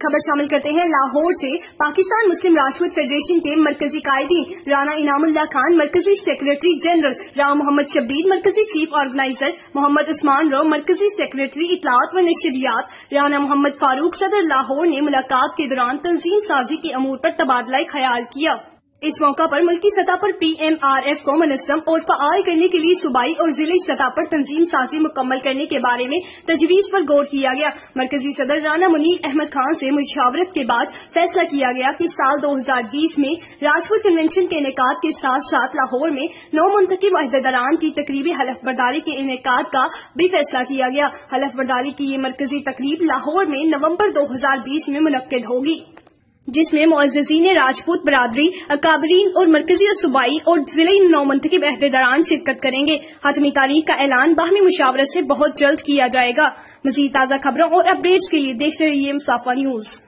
खबर शामिल करते हैं लाहौर से। पाकिस्तान मुस्लिम राजपूत फेडरेशन के मरकजी कायदीन राना इनामुल्लाह खान, मरकजी सेक्रेटरी जनरल राम मोहम्मद शब्बीर, मरकजी चीफ ऑर्गेनाइजर मोहम्मद उस्मान रो, मरकजी सेक्रेटरी इतलात व नशरियात राना मोहम्मद फारूक सदर लाहौर ने मुलाकात के दौरान तंजीम साजी के अमूर पर तबादला ख्याल किया। इस मौका पर मुल्की सतह पर PMRF को मुनज़्ज़म और फ़आल करने के लिए सूबाई और जिले सतह पर तंजीम साजी मुकम्मल करने के बारे में तजवीज़ पर गौर किया गया। मरकजी सदर राना मुनीर अहमद खान से मुशावरत के बाद फैसला किया गया कि साल 2020 में राजपूत कन्वेंशन के इनेकाद के साथ साथ लाहौर में 9 मुंतखब अहदेदारान की तकरीबी हलफ बर्दारी के इनेकाद का भी फैसला किया गया। हलफ बर्दारी की ये मरकजी तकरीब लाहौर में नवंबर 2020 में मुनक्किद होगी, जिसमें मुअज़्ज़िज़ीन राजपूत बरादरी, अकाबरीन और मरकजी सूबाई और जिले 9 मुंतखब अहदेदारान शिरकत करेंगे। हतमी तारीख का ऐलान बाहमी मुशावरत से बहुत जल्द किया जाएगा। मज़ीद ताज़ा खबरों और अपडेट्स के लिए देखते रहिए मुसाफ़ा न्यूज़।